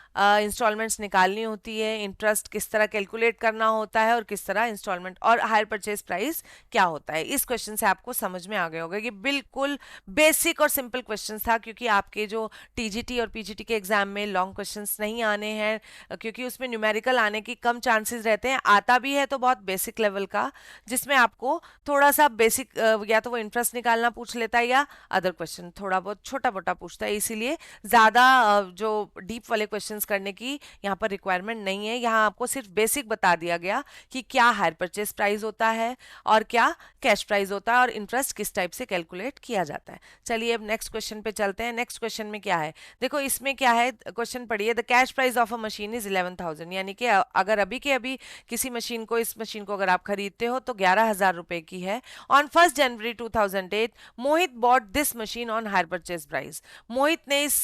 इंस्टॉलमेंट्स निकालनी होती है, इंटरेस्ट किस तरह कैलकुलेट करना होता है, और किस तरह इंस्टॉलमेंट और हायर परचेज प्राइस क्या होता है। इस क्वेश्चन से आपको समझ में आ गया होगा, ये बिल्कुल बेसिक और सिंपल क्वेश्चन था, क्योंकि आपके जो टीजीटी और पीजीटी के एग्जाम में लॉन्ग क्वेश्चंस नहीं आने हैं, क्योंकि उसमें न्यूमेरिकल आने की कम चांसेस रहते हैं। आता भी है तो बहुत बेसिक लेवल का, जिसमें आपको थोड़ा सा बेसिक या तो वो इंटरेस्ट निकालना पूछ लेता है, या अदर क्वेश्चन थोड़ा बहुत छोटा मोटा पूछता पूछता है, इसीलिए ज़्यादा जो डीप वाले क्वेश्चंस करने की यहाँ पर रिक्वायरमेंट नहीं है। यहाँ आपको सिर्फ बेसिक बता दिया गया कि क्या हायर परचेज प्राइस होता है और क्या कैश प्राइस होता है और इंटरेस्ट किस टाइप से कैलकुलेट किया जाता है। चलिए अब नेक्स्ट क्वेश्चन पे चलते हैं। नेक्स्ट क्वेश्चन में क्या है, देखो इसमें क्या है, क्वेश्चन पढ़िए। The cash price of a machine is 11,000, यानी कि अगर अभी के अभी किसी मशीन को, इस मशीन को अगर आप खरीदते हो तो 11,000 रुपए की है। On 1 January 2008 Mohit bought this machine on hire purchase price. Mohit ने इस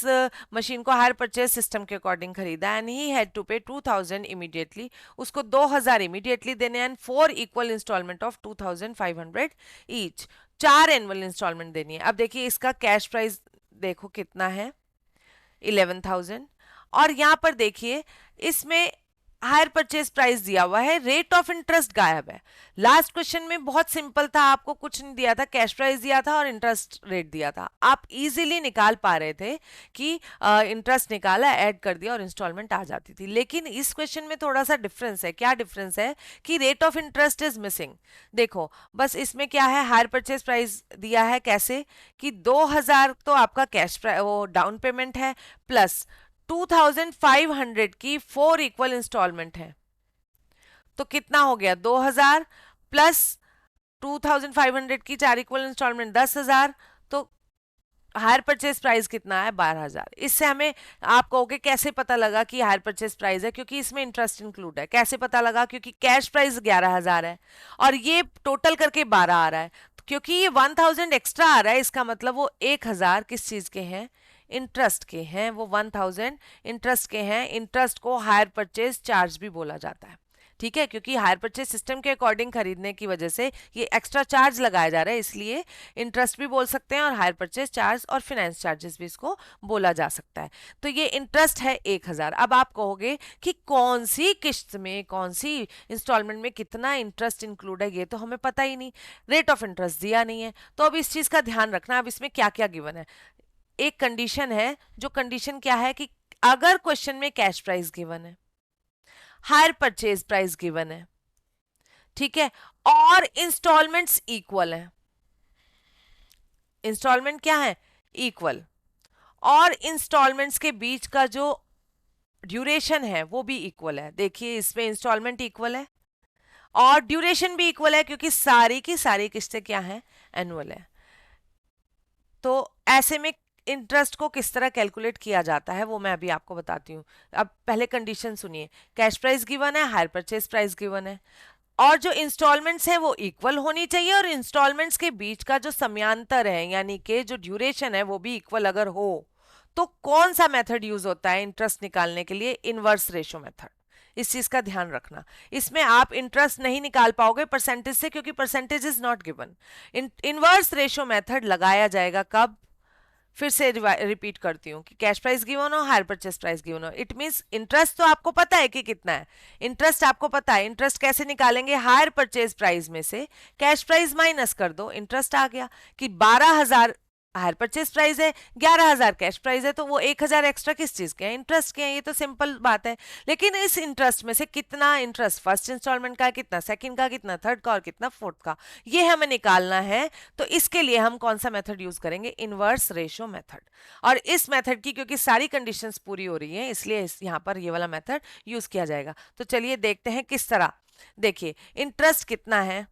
मशीन को हायर परचेज सिस्टम के अकॉर्डिंग खरीदा and he had to pay 2,000 immediately. उसको 2,000 इमीडिएटली देने and 4 equal instalment of 2,500 each, 4 annual instalment देनी है। अब देखिए इसका कैश प्राइस देखो कितना है, 11,000। और यहां पर देखिए इसमें हायर परचेज प्राइस दिया हुआ है, रेट ऑफ इंटरेस्ट गायब है। लास्ट क्वेश्चन में बहुत सिंपल था, आपको कुछ नहीं दिया था, कैश प्राइस दिया था और इंटरेस्ट रेट दिया था। आप इजीली निकाल पा रहे थे कि इंटरेस्ट निकाला, ऐड कर दिया और इंस्टॉलमेंट आ जाती थी। लेकिन इस क्वेश्चन में थोड़ा सा डिफरेंस है। क्या डिफरेंस है कि rate of interest is missing. देखो बस इसमें क्या है, हायर परचेज प्राइस दिया है कैसे कि 2,000 तो आपका कैश वो डाउन पेमेंट है, प्लस 2,500 की 4 इक्वल इंस्टॉलमेंट है। तो कितना हो गया, 2,000 प्लस 2,500 की 4 इक्वल इंस्टॉलमेंट 10,000। तो हायर परचेज प्राइस कितना है, 12,000। इससे हमें, आप कहोगे कैसे पता लगा कि हायर परचेज प्राइस है, क्योंकि इसमें इंटरेस्ट इंक्लूड है। कैसे पता लगा, क्योंकि कैश प्राइस 11,000 है और ये टोटल करके 12 आ रहा है। तो क्योंकि ये 1,000 एक्स्ट्रा आ रहा है, इसका मतलब वो 1,000 किस चीज के हैं, इंटरेस्ट के हैं। वो 1,000 इंटरेस्ट के हैं। इंटरेस्ट को हायर परचेज चार्ज भी बोला जाता है, ठीक है, क्योंकि हायर परचेज सिस्टम के अकॉर्डिंग खरीदने की वजह से ये एक्स्ट्रा चार्ज लगाया जा रहा है, इसलिए इंटरेस्ट भी बोल सकते हैं और हायर परचेज चार्ज और फाइनेंस चार्जेस भी इसको बोला जा सकता है। तो ये इंटरेस्ट है 1,000। अब आप कहोगे कि कौन सी किस्त में, कौन सी इंस्टॉलमेंट में कितना इंटरेस्ट इंक्लूड है, ये तो हमें पता ही नहीं, रेट ऑफ इंटरेस्ट दिया नहीं है। तो अब इस चीज का ध्यान रखना। अब इसमें क्या क्या गिवन है, एक कंडीशन है, जो कंडीशन क्या है कि अगर क्वेश्चन में कैश प्राइस गिवन है, हायर परचेज प्राइस गिवन है, ठीक है, और इंस्टॉलमेंट्स इक्वल है। इंस्टॉलमेंट क्या है, इक्वल, और इंस्टॉलमेंट्स के बीच का जो ड्यूरेशन है वो भी इक्वल है। देखिए इसमें इंस्टॉलमेंट इक्वल है और ड्यूरेशन भी इक्वल है, क्योंकि सारी की सारी किस्तें क्या है, एनुअल है। तो ऐसे में इंटरेस्ट को किस तरह कैलकुलेट किया जाता है वो मैं अभी आपको बताती हूँ। अब पहले कंडीशन सुनिए, कैश प्राइस गिवन है, हायर परचेज प्राइस गिवन है, और जो इंस्टॉलमेंट्स है वो इक्वल होनी चाहिए, और इंस्टॉलमेंट्स के बीच का जो समयांतर है यानी कि जो ड्यूरेशन है वो भी इक्वल अगर हो, तो कौन सा मेथड यूज होता है इंटरेस्ट निकालने के लिए, इनवर्स रेशो मेथड। इस चीज का ध्यान रखना। इसमें आप इंटरेस्ट नहीं निकाल पाओगे परसेंटेज से, क्योंकि percentage is not given. Inverse ratio method लगाया जाएगा कब, फिर से रिपीट करती हूँ कि कैश प्राइस गिवन हो, हायर परचेस प्राइस गिवन हो। इट मींस इंटरेस्ट तो आपको पता है कि कितना है, इंटरेस्ट आपको पता है। इंटरेस्ट कैसे निकालेंगे, हायर परचेज प्राइस में से कैश प्राइस माइनस कर दो, इंटरेस्ट आ गया कि 12,000 हायर परचेज प्राइस है, 11,000 कैश प्राइस है, तो वो 1,000 एक्स्ट्रा किस चीज के हैं, इंटरेस्ट के हैं। ये तो सिंपल बात है। लेकिन इस इंटरेस्ट में से कितना इंटरेस्ट फर्स्ट इंस्टॉलमेंट का, कितना सेकंड का, कितना थर्ड का और कितना फोर्थ का, ये हमें निकालना है। तो इसके लिए हम कौन सा मेथड यूज करेंगे, इनवर्स रेशो मेथड। और इस मेथड की क्योंकि सारी कंडीशंस पूरी हो रही हैं, इसलिए यहाँ पर ये वाला मेथड यूज किया जाएगा। तो चलिए देखते हैं किस तरह। देखिए इंटरेस्ट कितना है,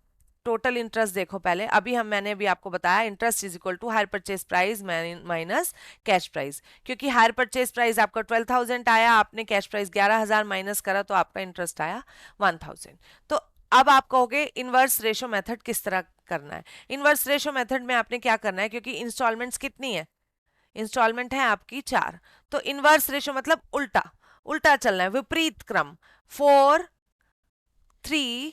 टोटल इंटरेस्ट देखो पहले, मैंने अभी आपको बताया interest is equal to hire purchase price minus cash price. क्योंकि हायर परचेज प्राइस आपका 12,000 आया, आपने कैश प्राइस 11,000 माइनस करा, तो आपका इंटरेस्ट आया 1,000। तो अब आप कहोगे इनवर्स रेशो मेथड किस तरह करना है। इनवर्स रेशो मेथड में आपने क्या करना है, क्योंकि इंस्टॉलमेंट्स कितनी है, इंस्टॉलमेंट है आपकी 4, तो इनवर्स रेशो मतलब उल्टा, उल्टा चलना है, विपरीत क्रम। 4 3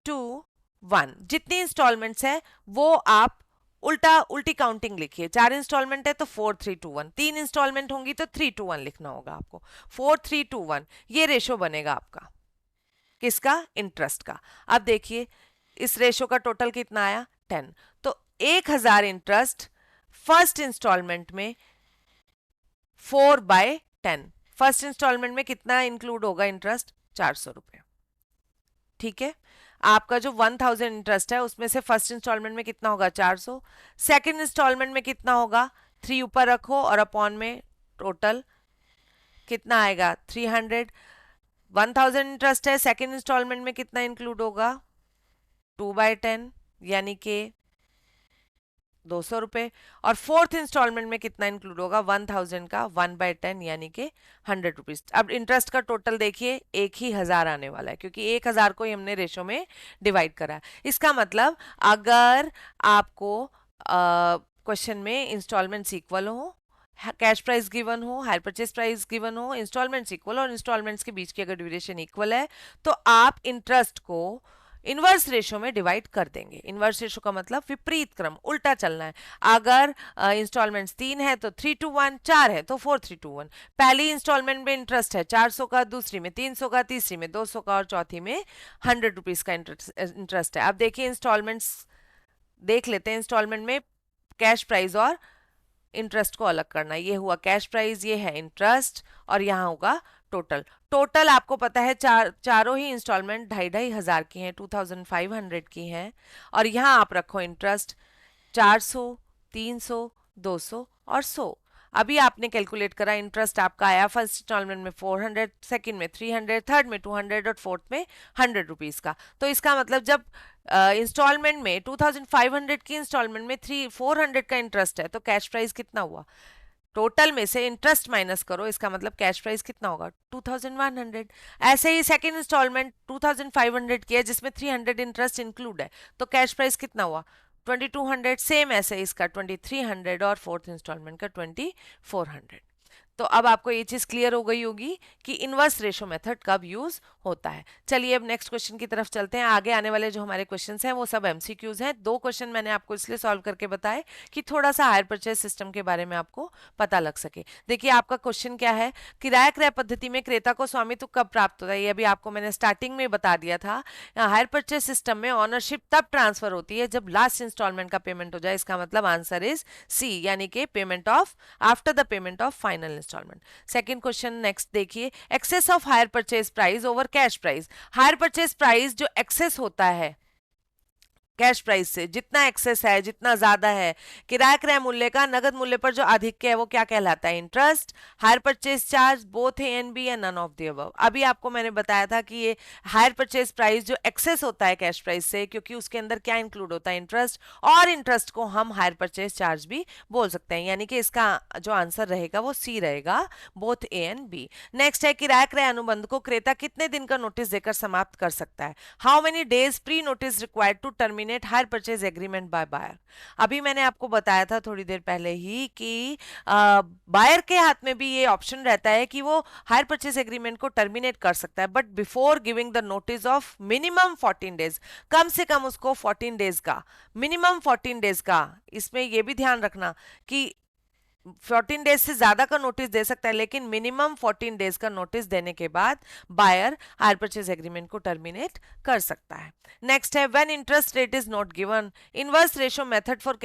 2 1, जितनी इंस्टॉलमेंट्स है वो आप उल्टी काउंटिंग लिखिए। 4 इंस्टॉलमेंट है तो 4 3 2 1, 3 इंस्टॉलमेंट होंगी तो 3 2 1 लिखना होगा आपको। 4 3 2 1 ये रेशो बनेगा आपका, किसका, इंटरेस्ट का। अब देखिए इस रेशो का टोटल कितना आया, 10। तो 1,000 इंटरेस्ट फर्स्ट इंस्टॉलमेंट में 4/10, फर्स्ट इंस्टॉलमेंट में कितना इंक्लूड होगा इंटरेस्ट, 400 रुपए। ठीक है, आपका जो 1,000 इंटरेस्ट है उसमें से फर्स्ट इंस्टॉलमेंट में कितना होगा, 400, सेकंड इंस्टॉलमेंट में कितना होगा, 3 ऊपर रखो और अपॉन में टोटल कितना आएगा 300। 1000 इंटरेस्ट है, सेकेंड इंस्टॉलमेंट में कितना इंक्लूड होगा 2/10 यानी कि 200 रुपए, और फोर्थ इंस्टॉलमेंट में कितना इंक्लूड होगा 1000 का 1/10 यानी कि 100 रुपीज। अब इंटरेस्ट का टोटल देखिए 1000 आने वाला है क्योंकि 1000 को ही हमने रेशो में डिवाइड करा है। इसका मतलब अगर आपको क्वेश्चन में इंस्टॉलमेंट्स इक्वल हो, कैश प्राइस गिवन हो, हायर परचेज प्राइस गिवन हो, इंस्टॉलमेंट्स इक्वल और इंस्टॉलमेंट्स के बीच की अगर ड्यूरेशन इक्वल है तो आप इंटरेस्ट को इनवर्स रेशो में डिवाइड कर देंगे। इनवर्स रेशो का मतलब विपरीत क्रम, उल्टा चलना है। अगर इंस्टॉलमेंट्स 3 है तो 3:1, 4 है तो 4:3:1। पहली इंस्टॉलमेंट में इंटरेस्ट है 400 का, दूसरी में 300 का, तीसरी में 200 का और चौथी में 100 रुपीज का इंटरेस्ट है। अब देखिए इंस्टॉलमेंट्स देख लेते हैं। इंस्टॉलमेंट में कैश प्राइस और इंटरेस्ट को अलग करना, ये हुआ कैश प्राइस, ये है इंटरेस्ट और यहाँ होगा टोटल। टोटल आपको पता है चारों ही इंस्टॉलमेंट 2,500 की हैं, 2500 की हैं, और यहाँ आप रखो इंटरेस्ट 400, 300, 200 और 100। अभी आपने कैलकुलेट करा, इंटरेस्ट आपका आया फर्स्ट इंस्टॉलमेंट में 400, सेकंड में 300, थर्ड में 200 और फोर्थ में 100 रुपीज का। तो इसका मतलब जब इंस्टॉलमेंट में 2500 की इंस्टॉलमेंट में 400 का इंटरेस्ट है तो कैश प्राइस कितना हुआ, टोटल में से इंटरेस्ट माइनस करो, इसका मतलब कैश प्राइस कितना होगा 2100। ऐसे ही सेकंड इंस्टॉलमेंट 2500 की है जिसमें 300 इंटरेस्ट इंक्लूड है तो कैश प्राइस कितना हुआ 2200। सेम ऐसे इसका 2300 और फोर्थ इंस्टॉलमेंट का 2400। तो अब आपको ये चीज क्लियर हो गई होगी कि इनवर्स रेशो मेथड कब यूज होता है। चलिए अब नेक्स्ट क्वेश्चन की तरफ चलते हैं। आगे आने वाले जो हमारे क्वेश्चंस हैं वो सब एमसीक्यूज हैं। 2 क्वेश्चन मैंने आपको इसलिए सॉल्व करके बताए कि थोड़ा सा हायर परचेज सिस्टम के बारे में आपको पता लग सके। देखिए आपका क्वेश्चन क्या है, किराया क्रय पद्धति में क्रेता को स्वामित्व कब प्राप्त होता है। ये अभी आपको मैंने स्टार्टिंग में बता दिया था। हायर परचेज सिस्टम में ऑनरशिप तब ट्रांसफर होती है जब लास्ट इंस्टॉलमेंट का पेमेंट हो जाए। इसका मतलब आंसर इज सी, यानी कि payment of after the payment of final instalment. Second question next देखिए, excess of hire purchase price over cash price. Hire purchase price जो एक्सेस होता है कैश प्राइस से, जितना एक्सेस है, जितना ज्यादा है, किराया क्रय मूल्य का नगद मूल्य पर जो आधिक्य है वो क्या कहलाता है, interest, hire purchase charge, both A and B या नन ऑफ द अबव। अभी आपको मैंने बताया था कि ये हायर परचेज प्राइस जो एक्सेस होता है कैश प्राइस से, क्योंकि उसके अंदर क्या इंक्लूड होता है, इंटरेस्ट, और इंटरेस्ट को हम हायर परचेज चार्ज भी बोल सकते हैं, यानी कि इसका जो आंसर रहेगा वो सी रहेगा, both A and B. Next है, किराया क्रय अनुबंध को क्रेता कितने दिन का नोटिस देकर समाप्त कर सकता है। How many days pre notice required to terminate hire purchase agreement by buyer. अभी मैंने आपको बताया था थोड़ी देर पहले ही कि बायर के हाथ में भी ये ऑप्शन रहता है कि वो हायर परचेज एग्रीमेंट को टर्मिनेट कर सकता है, but before giving the notice of minimum 14 days. कम से कम उसको 14 डेज का, मिनिमम 14 डेज का, इसमें ये भी ध्यान रखना कि 14 डेज से ज्यादा का नोटिस दे सकता है, लेकिन मिनिमम 14 डेज का नोटिस देने के बाद बायर हायर परचेज एग्रीमेंट को टर्मिनेट कर सकता है। नेक्स्ट है, when interest rate is not given, inverse ratio method for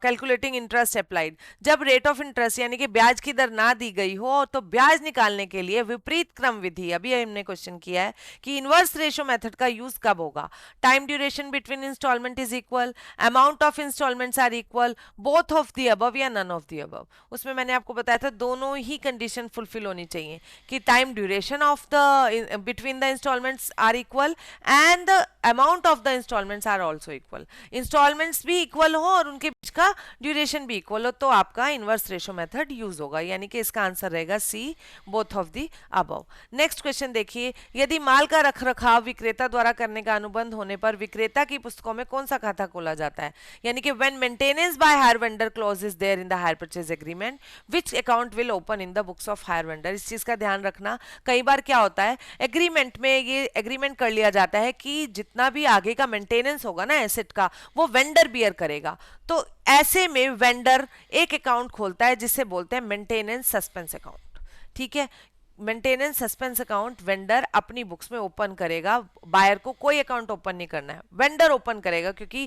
calculating interest applied. जब रेट ऑफ इंटरेस्ट यानी कि ब्याज की दर ना दी गई हो तो ब्याज निकालने के लिए विपरीत क्रम विधि, अभी हमने क्वेश्चन किया है कि इनवर्स रेशो मेथड का यूज कब होगा। Time duration between installment is equal, amount of installments are equal, both of the above या नन ऑफ द अबव। उसमें मैंने आपको बताया था दोनों ही कंडीशन फुलफिल होनी चाहिए कि time duration of the between the installments are equal and the amount of the installments are also equal. Installments भी इक्वल हो और उनके का ड्यूरेशन भी इक्वल हो तो आपका इनवर्स रेशो मेथड यूज होगा, यानी कि इसका आंसर रहेगा C, both of the above. Next question देखिए, यदि माल का रखरखाव विक्रेता द्वारा करने का अनुबंध होने पर विक्रेता की पुस्तकों में कौन सा खाता खोला जाता है, यानी कि when maintenance by hire vendor clause is there in the hire purchase agreement, which account will open in the books of hire vendor. इस चीज का ध्यान रखना, कई बार क्या होता है एग्रीमेंट में ये एग्रीमेंट कर लिया जाता है कि जितना भी आगे का मेंटेनेंस होगा ना एसेट का वो वेंडर बियर करेगा, तो ऐसे में वेंडर एक अकाउंट खोलता है जिसे बोलते हैं मेंटेनेंस सस्पेंस अकाउंट। ठीक है, मेंटेनेंस सस्पेंस अकाउंट वेंडर अपनी बुक्स में ओपन करेगा, बायर को कोई अकाउंट ओपन नहीं करना है, वेंडर ओपन करेगा, क्योंकि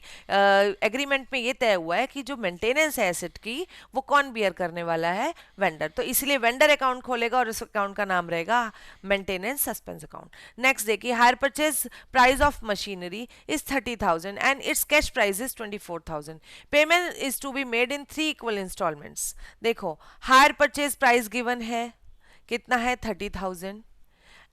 एग्रीमेंट में ये तय हुआ है कि जो मेंटेनेंस है एसेट की वो कौन बियर करने वाला है, वेंडर। तो इसलिए वेंडर अकाउंट खोलेगा और उस अकाउंट का नाम रहेगा मेंटेनेंस सस्पेंस अकाउंट। नेक्स्ट देखिए, hire purchase price of machinery is 30,000 and its cash price is 24,000। Payment is to be made in 3 equal installments. देखो, हायर परचेज प्राइस गिवन है, कितना है 30,000,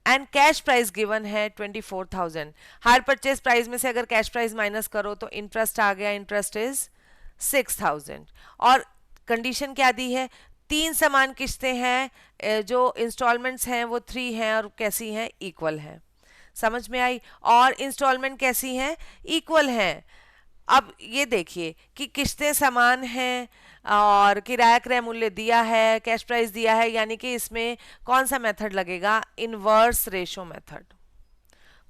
एंड कैश प्राइस गिवन है 24,000। Higher purchase price में से अगर cash price minus करो तो इंटरेस्ट आ गया, इंटरेस्ट इज 6,000। और कंडीशन क्या दी है, 3 समान किस्तें हैं, जो इंस्टॉलमेंट्स हैं वो 3 हैं और कैसी हैं, इक्वल हैं। समझ में आई? और इंस्टॉलमेंट कैसी हैं, इक्वल हैं। अब ये देखिए कि किस्तें समान हैं और किराया क्रय मूल्य दिया है, कैश प्राइस दिया है, यानी कि इसमें कौन सा मेथड लगेगा, इनवर्स रेशो मेथड।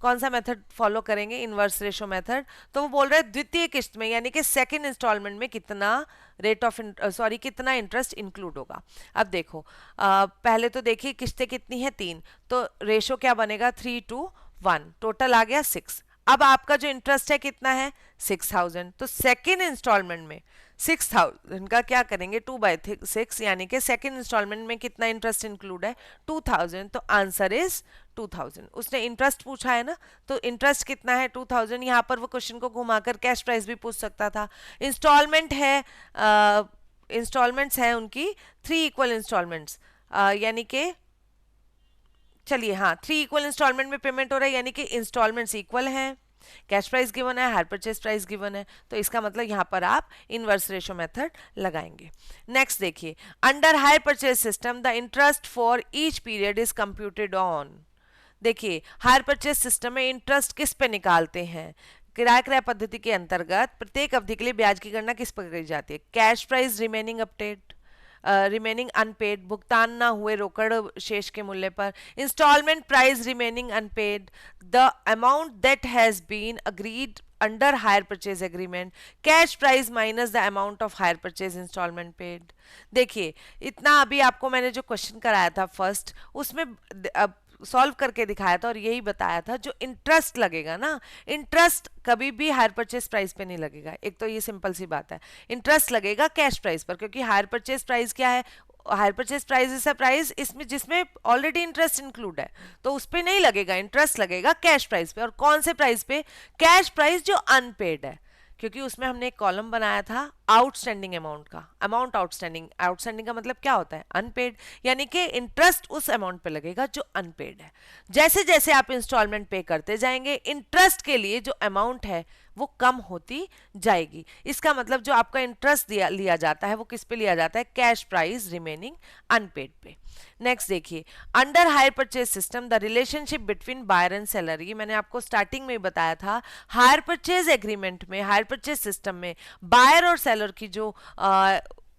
कौन सा मेथड फॉलो करेंगे, इनवर्स रेशो मेथड। तो वो बोल रहे हैं द्वितीय किस्त में यानी कि सेकंड इंस्टॉलमेंट में कितना रेट ऑफ कितना इंटरेस्ट इंक्लूड होगा। अब देखो, पहले तो देखिए किस्तें कितनी है, 3, तो रेशो क्या बनेगा, 3:1, टोटल आ गया 6। अब आपका जो इंटरेस्ट है कितना है, 6,000। तो सेकेंड इंस्टॉलमेंट में 6,000 का क्या करेंगे, 2/6, यानी कि सेकेंड इंस्टॉलमेंट में कितना इंटरेस्ट इंक्लूड है, 2,000। तो आंसर इज 2,000। उसने इंटरेस्ट पूछा है ना, तो इंटरेस्ट कितना है, 2,000। यहाँ पर वो क्वेश्चन को घुमाकर कैश प्राइस भी पूछ सकता था। इंस्टॉलमेंट है, इंस्टॉलमेंट्स हैं उनकी 3 इक्वल इंस्टॉलमेंट्स, यानी कि चलिए हाँ 3 इक्वल इंस्टॉलमेंट में पेमेंट हो रहा है, यानी कि इंस्टॉलमेंट्स इक्वल हैं, कैश प्राइस गिवन है, हायर परचेज प्राइस गिवन है। तो इसका मतलब यहाँ पर आप इनवर्स रेशो मेथड लगाएंगे। नेक्स्ट देखिए, under hire purchase system the interest for each period is computed on. देखिए, हायर परचेज सिस्टम में इंटरेस्ट किस पे निकालते हैं, किराया क्रय पद्धति के अंतर्गत प्रत्येक अवधि के लिए ब्याज की गणना किस पर करी जाती है, cash price remaining update, remaining unpaid, भुगतान ना हुए रोकड़ शेष के मूल्य पर, installment price remaining unpaid, the amount that has been agreed under hire purchase agreement, cash price minus the amount of hire purchase installment paid. देखिए, इतना अभी आपको मैंने जो क्वेश्चन कराया था फर्स्ट, उसमें सॉल्व करके दिखाया था और यही बताया था, जो इंटरेस्ट लगेगा ना, इंटरेस्ट कभी भी हायर परचेज प्राइस पे नहीं लगेगा। एक तो ये सिंपल सी बात है, इंटरेस्ट लगेगा कैश प्राइस पर, क्योंकि हायर परचेज प्राइस क्या है, higher purchase price is a price इसमें जिसमें ऑलरेडी इंटरेस्ट इंक्लूड है, तो उस पे नहीं लगेगा, इंटरेस्ट लगेगा कैश प्राइस पे। और कौन से प्राइस पे, कैश प्राइस जो अनपेड है, क्योंकि उसमें हमने एक कॉलम बनाया था आउटस्टैंडिंग अमाउंट का, अमाउंट आउटस्टैंडिंग, आउटस्टैंडिंग का मतलब क्या होता है, अनपेड, यानी कि इंटरेस्ट उस अमाउंट पे लगेगा जो अनपेड है। जैसे जैसे आप इंस्टॉलमेंट पे करते जाएंगे, इंटरेस्ट के लिए जो अमाउंट है वो कम होती जाएगी। इसका मतलब जो आपका इंटरेस्ट लिया जाता है वो किस पे लिया जाता है, कैश प्राइस रिमेनिंग अनपेड पे। नेक्स्ट देखिए, under hire purchase system the relationship between buyer and seller, ये मैंने आपको स्टार्टिंग में ही बताया था। हायर परचेज एग्रीमेंट में, हायर परचेज सिस्टम में बायर और सेलर की जो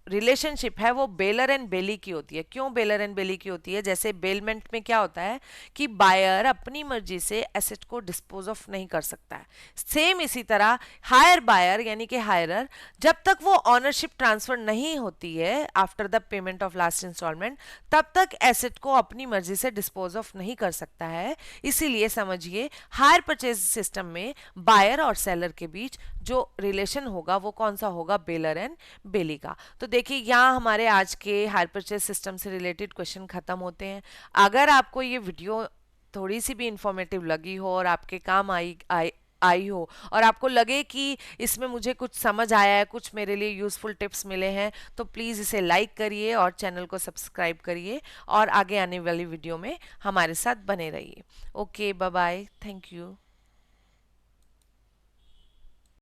रिलेशनशिप है वो बेलर एंड बेली की होती है। क्यों बेलर एंड बेली की होती है, जैसे बेलमेंट में क्या होता है कि बायर अपनी मर्जी से एसेट को डिस्पोज ऑफ नहीं कर सकता है, सेम इसी तरह हायर बायर यानी कि हायरर, जब तक वो ऑनरशिप ट्रांसफर नहीं होती है after the payment of last installment, तब तक एसेट को अपनी मर्जी से डिस्पोज ऑफ नहीं कर सकता है। इसीलिए समझिए, हायर परचेज सिस्टम में बायर और सेलर के बीच जो रिलेशन होगा वो कौन सा होगा, बेलर एंड बेली का। तो देखिए, यहाँ हमारे आज के हायर परचेज सिस्टम से रिलेटेड क्वेश्चन खत्म होते हैं। अगर आपको ये वीडियो थोड़ी सी भी इंफॉर्मेटिव लगी हो और आपके काम आई हो और आपको लगे कि इसमें मुझे कुछ समझ आया है, कुछ मेरे लिए यूज़फुल टिप्स मिले हैं, तो प्लीज़ इसे लाइक करिए और चैनल को सब्सक्राइब करिए और आगे आने वाली वीडियो में हमारे साथ बने रहिए। Okay, bye bye, thank you.